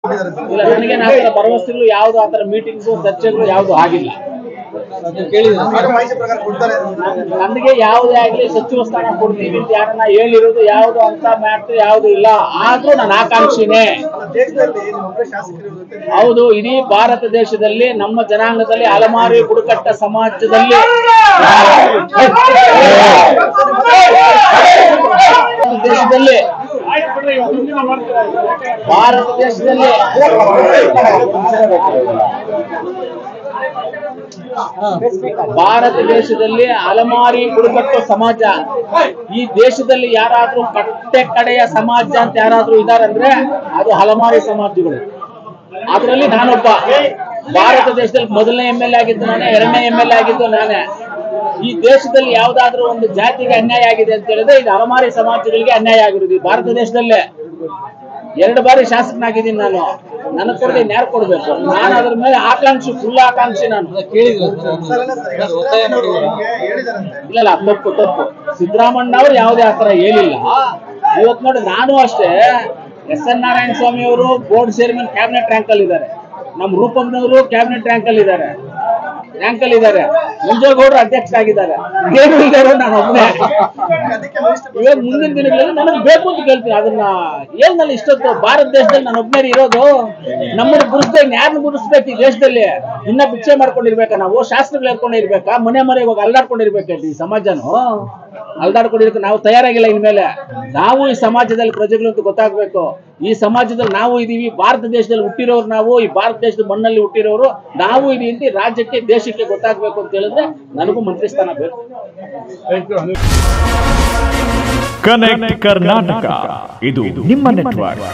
ಇಲ್ಲ, ನನಗೇನು ಆತರ ಭರವಸೆಗಳು ಯಾವ್ದು ಆತರ ಮೀಟಿಂಗ್ಸ್ ಚರ್ಚೆಗಳು ಯಾವ್ದು ಆಗಿಲ್ಲ. ನನಗೆ ಯಾವುದೇ ಆಗ್ಲಿ ಸಚಿವ ಸ್ಥಾನ ಕೊಡ್ತೀವಿ ಅಂತ ಯಾರನ್ನ ಹೇಳಿರೋದು ಯಾವ್ದು ಅಂತ ಮ್ಯಾಟ್ರ್ ಯಾವ್ದು ಇಲ್ಲ. ಆದ್ರೂ ನನ್ನ ಆಕಾಂಕ್ಷಿನೇ. ಹೌದು, ಇಡೀ ಭಾರತ ದೇಶದಲ್ಲಿ ನಮ್ಮ ಜನಾಂಗದಲ್ಲಿ ಅಲೆಮಾರಿ ಬುಡಕಟ್ಟ ಸಮಾಜದಲ್ಲಿ ಭಾರತ ದೇಶದಲ್ಲಿ ಅಲೆಮಾರಿ ಬುಡಕಟ್ಟು ಸಮಾಜ, ಈ ದೇಶದಲ್ಲಿ ಯಾರಾದ್ರೂ ಕಟ್ಟೆ ಕಡೆಯ ಸಮಾಜ ಅಂತ ಯಾರಾದ್ರೂ ಇದಾರಂದ್ರೆ ಅದು ಅಲೆಮಾರಿ ಸಮಾಜಗಳು. ಅದರಲ್ಲಿ ನಾನೊಬ್ಬ. ಭಾರತ ದೇಶದಲ್ಲಿ ಮೊದಲನೇ MLA ಆಗಿದ್ದು ನಾನೇ, ಎರಡನೇ MLA ಆಗಿದ್ದು ನಾನೇ. ಈ ದೇಶದಲ್ಲಿ ಯಾವ್ದಾದ್ರೂ ಒಂದು ಜಾತಿಗೆ ಅನ್ಯಾಯ ಆಗಿದೆ ಅಂತ ಹೇಳಿದ್ರೆ ಇದು ಅಲೆಮಾರಿ ಸಮಾಜಗಳಿಗೆ ಅನ್ಯಾಯ ಆಗಿರೋದು. ಈ ಭಾರತ ದೇಶದಲ್ಲೇ 2 ಬಾರಿ ಶಾಸಕನಾಗಿದ್ದೀನಿ ನಾನು. ನನಗೆ ಕೊಡದೆ ಯಾರು ಕೊಡ್ಬೇಕು? ನಾನು ಅದ್ರ ಮೇಲೆ ಆಕಾಂಕ್ಷಿ, ಫುಲ್ ಆಕಾಂಕ್ಷಿ ನಾನು. ಇಲ್ಲ, ತಪ್ಪು. ಸಿದ್ದರಾಮಣ್ಣ ಅವ್ರು ಯಾವುದೇ ಆತರ ಹೇಳಿಲ್ಲ. ಇವತ್ತು ನೋಡಿ, ನಾನು ಅಷ್ಟೇ SN ನಾರಾಯಣ ಸ್ವಾಮಿ ಅವರು ಬೋರ್ಡ್ ಚೇರ್ಮನ್ ಕ್ಯಾಬಿನೆಟ್ ರ್ಯಾಂಕ್ ಅಲ್ಲಿ ಇದ್ದಾರೆ. ನಮ್ಮ ರೂಪಮ್ನವರು ಕ್ಯಾಬಿನೆಟ್ ರ್ಯಾಂಕ್ ಅಲ್ಲಿ ಇದ್ದಾರೆ. ಮಂಜೇಗೌಡರು ಅಧ್ಯಕ್ಷರಾಗಿದ್ದಾರೆ. ಏನು ಇದ್ದಾರೆ, ನಾನು ಒಬ್ಬನೇ. ಇವಾಗ ಮುಂದಿನ ದಿನಗಳಲ್ಲಿ ನನಗೆ ಬೇಕು ಅಂತ ಕೇಳ್ತೀನಿ. ಅದನ್ನ ಏನ್ ನಾನು ಇಷ್ಟೊತ್ತು ಭಾರತ ದೇಶದಲ್ಲಿ ನಾನು ಒಬ್ಬನೇ ಇರೋದು. ನಮ್ಮನ್ನು ಗುರುಸ್ಬೇಕು, ಯಾರನ್ನ ಗುರುಸ್ಬೇಕು ಈ ದೇಶದಲ್ಲಿ? ಇನ್ನ ಭಿಕ್ಷೆ ಮಾಡ್ಕೊಂಡಿರ್ಬೇಕಾ ನಾವು? ಶಾಸ್ತ್ರಗಳು ಹೇಳ್ಕೊಂಡಿರ್ಬೇಕಾ? ಮನೆ ಇವಾಗ ಅಲ್ದಾಡ್ಕೊಂಡಿರ್ಬೇಕಂತ ಈ ಸಮಾಜನು ಅಲ್ದಾಡ್ಕೊಂಡಿರ್ಬೇಕು. ನಾವು ತಯಾರಾಗಿಲ್ಲ. ಇನ್ಮೇಲೆ ನಾವು ಈ ಸಮಾಜದಲ್ಲಿ ಪ್ರಜೆಗಳು ಅಂತ ಗೊತ್ತಾಗ್ಬೇಕು. ಈ ಸಮಾಜದಲ್ಲಿ ನಾವು ಇದೀವಿ. ಭಾರತ ದೇಶದಲ್ಲಿ ಹುಟ್ಟಿರೋರು ನಾವು, ಈ ಭಾರತ ದೇಶದ ಮಣ್ಣಲ್ಲಿ ಹುಟ್ಟಿರೋರು ನಾವು ಇದೀವಿ ಅಂತ ರಾಜ್ಯಕ್ಕೆ, ದೇಶಕ್ಕೆ ಗೊತ್ತಾಗ್ಬೇಕು ಅಂತ ಹೇಳಿದ್ರೆ ನನಗೂ ಮಂತ್ರಿ ಸ್ಥಾನ ಬೇಕು. ಕನೆಕ್ಟ್ ಕರ್ನಾಟಕ, ಇದು ನಿಮ್ಮ ನೆಟ್ವರ್ಕ್.